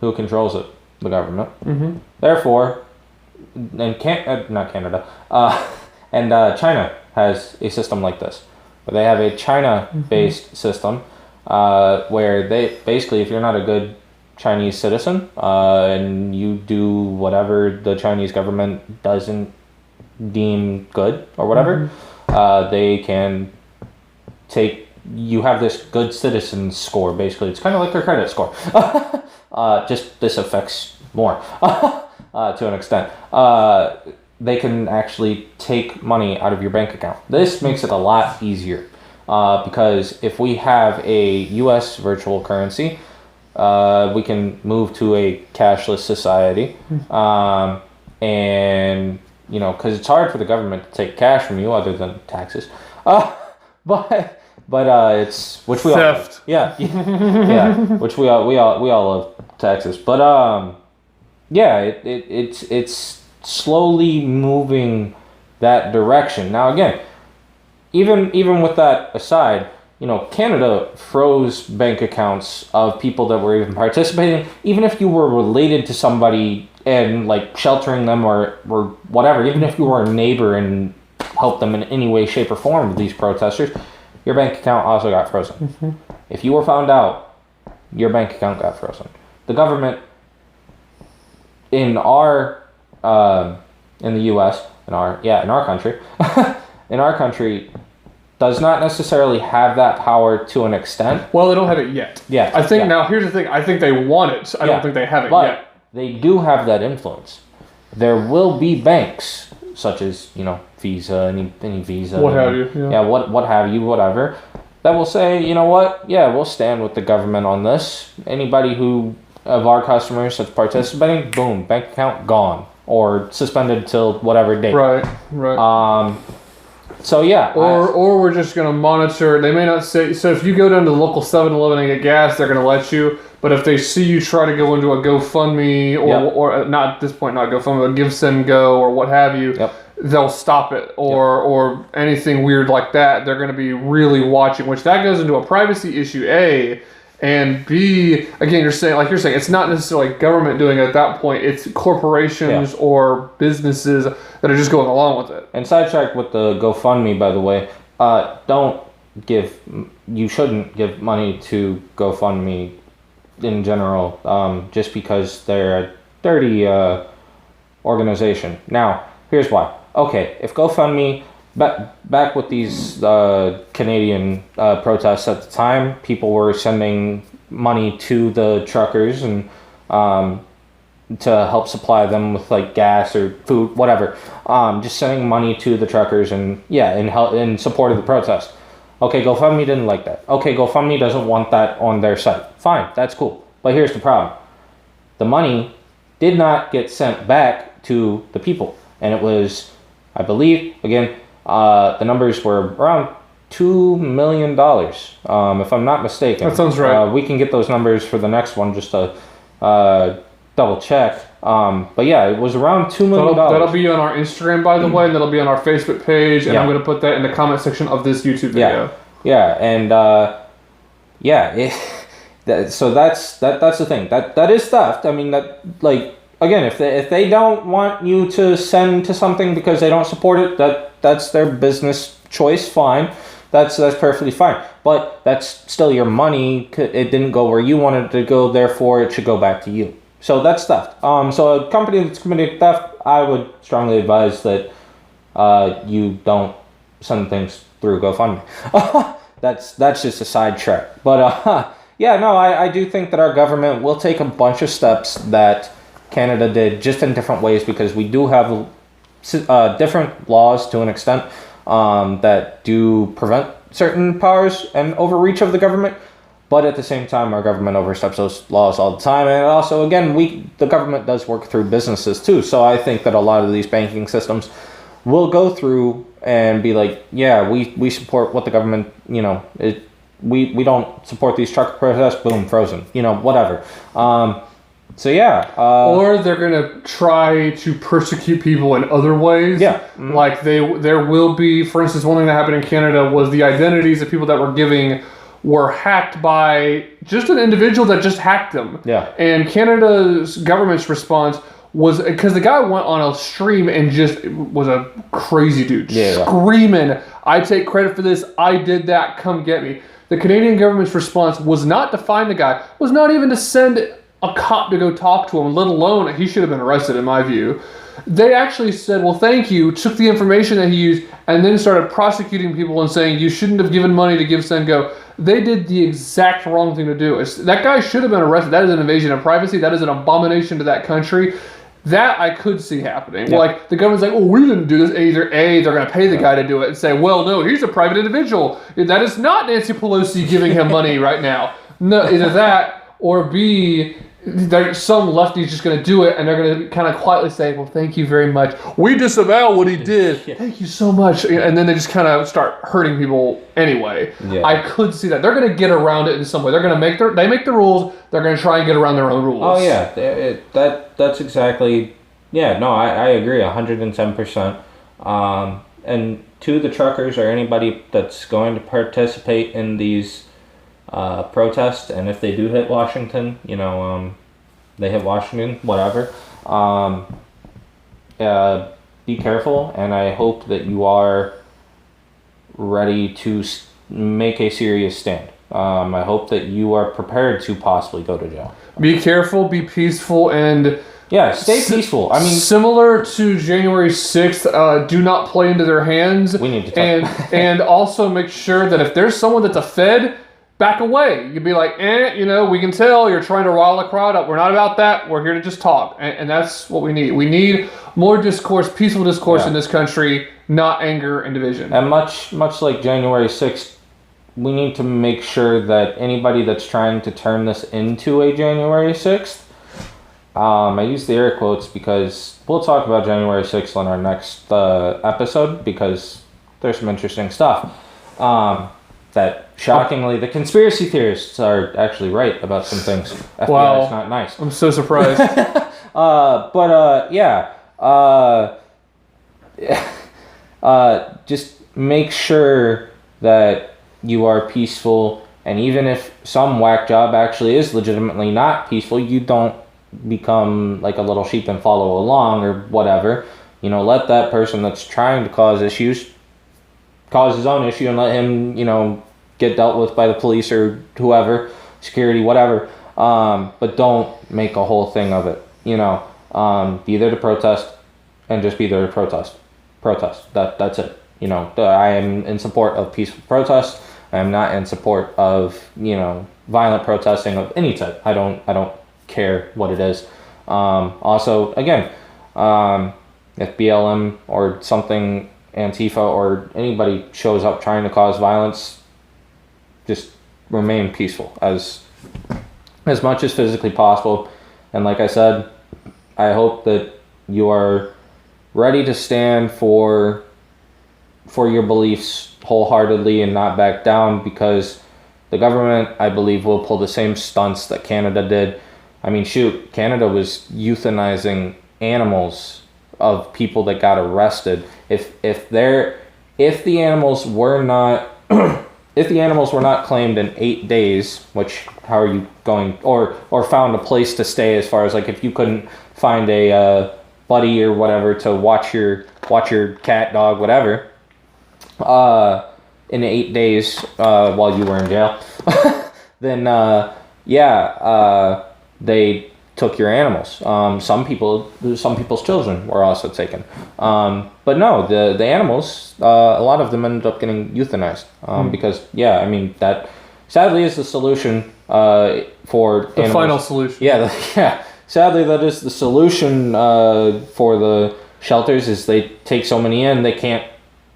who controls it? The government. Mm-hmm. Therefore, and not Canada, and China has a system like this, where they have a China-based system, where they basically, if you're not a good Chinese citizen, and you do whatever the Chinese government doesn't deem good or whatever, they can take, you have this good citizen score, basically. It's kind of like their credit score. Just this affects more to an extent. They can actually take money out of your bank account. This makes it a lot easier, because if we have a US virtual currency, we can move to a cashless society, and because it's hard for the government to take cash from you other than taxes, but it's, which we Theft. all, yeah, which we all love taxes, but yeah, it's slowly moving that direction. Now again, even with that aside, Canada froze bank accounts of people that were even participating, even if you were related to somebody and like sheltering them or whatever, even if you were a neighbor and helped them in any way, shape, or form with these protesters, your bank account also got frozen. Mm-hmm. If you were found out, your bank account got frozen. The government in our in the U.S. in our country in our country does not necessarily have that power to an extent. Well, they don't have it yet. Yeah. I think now, here's the thing. I think they want it. I don't think they have it but yet. they do have that influence. There will be banks, such as, Visa, any Visa. What have you. Yeah. What have you, whatever, that will say, you know what, yeah, we'll stand with the government on this. Anybody who, of our customers that's participating, boom, bank account gone. Or suspended till whatever date. Right. So yeah. Or we're just going to monitor. They may not say. So if you go down to the local 7-Eleven and get gas, they're going to let you. But if they see you try to go into a GoFundMe or not at this point, not GoFundMe, but GiveSendGo or what have you, they'll stop it. Or anything weird like that. They're going to be really watching, which that goes into a privacy issue, A. And B, again, you're saying, it's not necessarily government doing it at that point. It's corporations or businesses that are just going along with it. And sidetrack with the GoFundMe, by the way. You shouldn't give money to GoFundMe in general, just because they're a dirty organization. Now, here's why. Okay, if GoFundMe, back with these Canadian protests at the time, people were sending money to the truckers and to help supply them with like gas or food, whatever. Just sending money to the truckers and in support of the protest. Okay, GoFundMe didn't like that. Okay, GoFundMe doesn't want that on their site. Fine, that's cool. But here's the problem. The money did not get sent back to the people. And it was, I believe, again, the numbers were around $2 million, if I'm not mistaken. That sounds right. We can get those numbers for the next one just to double check. But yeah, it was around $2 million. That'll be on our Instagram, by the way, and that'll be on our Facebook page, and I'm going to put that in the comment section of this YouTube video. Yeah, and so that's the thing. That is theft. I mean, that, like, again, if they don't want you to send to something because they don't support it, that's their business choice. Fine, that's perfectly fine. But that's still your money. It didn't go where you wanted it to go. Therefore, it should go back to you. So that's theft. So a company that's committing theft, I would strongly advise that you don't send things through GoFundMe. that's just a sidetrack. But yeah, no, I do think that our government will take a bunch of steps that Canada did, just in different ways, because we do have different laws to an extent that do prevent certain powers and overreach of the government. But at the same time, our government oversteps those laws all the time. And also, again, the government does work through businesses too. So I think that a lot of these banking systems will go through and be like, yeah, we support what the government, we don't support these truck protests, boom, frozen, whatever. So yeah. Or they're gonna try to persecute people in other ways. Yeah. Mm-hmm. Like there will be, for instance, one thing that happened in Canada was the identities of people that were giving were hacked by just an individual that just hacked them. Yeah. And Canada's government's response was, because the guy went on a stream and just was a crazy dude, screaming, "I take credit for this, I did that, come get me." The Canadian government's response was not to find the guy, was not even to send a cop to go talk to him, let alone, he should have been arrested in my view. They actually said, well, thank you, took the information that he used, and then started prosecuting people and saying, you shouldn't have given money to GiveSendGo. They did the exact wrong thing to do. That guy should have been arrested. That is an invasion of privacy. That is an abomination to that country. That I could see happening. Yeah. Like, the government's like, oh, we didn't do this. Either A, they're going to pay the guy to do it and say, well, no, he's a private individual. That is not Nancy Pelosi giving him money right now. No, either that, or B, some lefty's just going to do it, and they're going to kind of quietly say, well, thank you very much. We disavow what he did. Yeah. Thank you so much. And then they just kind of start hurting people anyway. Yeah. I could see that. They're going to get around it in some way. They're going to make the rules. They're going to try and get around their own rules. Oh, yeah. That's exactly... Yeah, no, I agree 110%. And to the truckers or anybody that's going to participate in these protests, and if they do hit Washington, they hit Washington, whatever, be careful, and I hope that you are ready to make a serious stand. I hope that you are prepared to possibly go to jail. Be careful, be peaceful, and... Yeah, stay peaceful. I mean, similar to January 6th, do not play into their hands. We need to talk. And also make sure that if there's someone that's a Fed, back away. You'd be like, we can tell you're trying to rile the crowd up. We're not about that. We're here to just talk. And that's what we need. We need more discourse, peaceful discourse in this country, not anger and division. And much like January 6th, we need to make sure that anybody that's trying to turn this into a January 6th, I use the air quotes because we'll talk about January 6th on our next episode, because there's some interesting stuff. That shockingly, the conspiracy theorists are actually right about some things. FBI is not nice. I'm so surprised. Just make sure that you are peaceful, and even if some whack job actually is legitimately not peaceful, you don't become like a little sheep and follow along or whatever. Let that person that's trying to cause issues cause his own issue and let him, get dealt with by the police or whoever, security, whatever. But don't make a whole thing of it. Be there to protest, and just be there to protest. That's it. I am in support of peaceful protest. I am not in support of, violent protesting of any type. I don't care what it is. Also, again, if BLM or something, Antifa or anybody shows up trying to cause violence, just remain peaceful as much as physically possible. And like I said, I hope that you are ready to stand for your beliefs wholeheartedly and not back down, because the government, I believe, will pull the same stunts that Canada did. I mean, shoot, Canada was euthanizing animals of people that got arrested. If the animals were not if the animals were not claimed in 8 days, which how are you going, or found a place to stay, as far as like if you couldn't find a buddy or whatever to watch your cat, dog, whatever, in 8 days while you were in jail, then they took your animals. Some people's children were also taken. But no, the animals, a lot of them ended up getting euthanized because, yeah, I mean, that sadly is the solution for The animals. final solution. Yeah. Sadly, that is the solution for the shelters. Is they take so many in, they can't,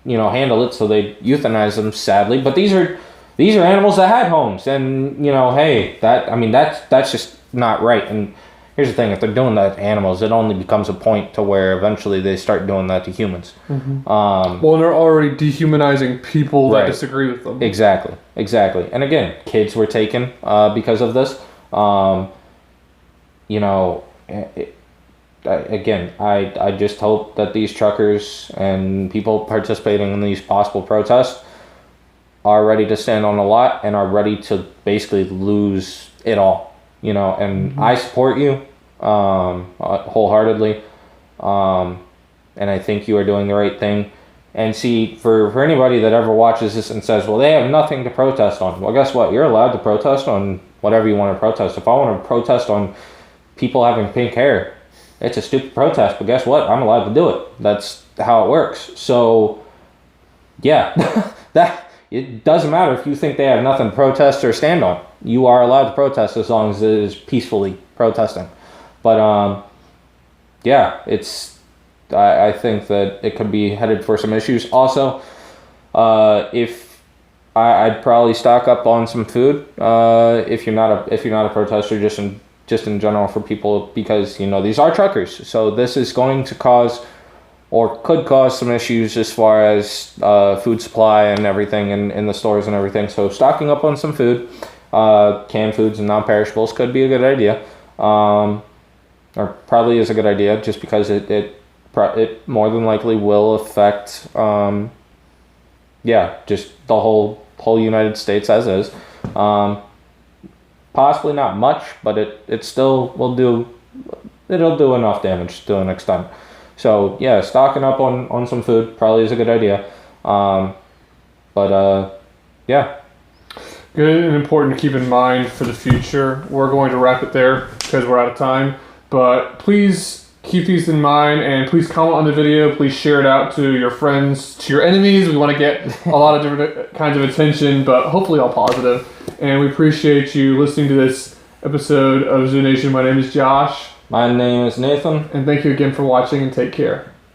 handle it, so they euthanize them. Sadly, but these are animals that had homes, and hey, that's just not right. And here's the thing: if they're doing that to animals, it only becomes a point to where eventually they start doing that to humans. Well, they're already dehumanizing people that Right. disagree with them. Exactly. And again, kids were taken because of this. I just hope that these truckers and people participating in these possible protests are ready to stand on the lot and are ready to basically lose it all. And I support you wholeheartedly. And I think you are doing the right thing. And see, for anybody that ever watches this and says, well, they have nothing to protest on. Well, guess what? You're allowed to protest on whatever you want to protest. If I want to protest on people having pink hair, it's a stupid protest, but guess what? I'm allowed to do it. That's how it works. So, yeah, it doesn't matter if you think they have nothing to protest or stand on. You are allowed to protest as long as it is peacefully protesting. But, yeah, I think that it could be headed for some issues. Also, if I'd probably stock up on some food if you're not a protester, just in general for people, because these are truckers, so this is going to cause or could cause some issues as far as food supply and everything in the stores and everything. So stocking up on some food, canned foods and non-perishables could be a good idea, or probably is a good idea, just because it more than likely will affect just the whole United States as is. Possibly not much, but it still will it'll do enough damage to an extent. So yeah, stocking up on some food probably is a good idea. Yeah. Good and important to keep in mind for the future. We're going to wrap it there because we're out of time. But please keep these in mind, and please comment on the video. Please share it out to your friends, to your enemies. We want to get a lot of different kinds of attention, but hopefully all positive. And we appreciate you listening to this episode of Zoo Nation. My name is Josh. My name is Nathan. And thank you again for watching, and take care.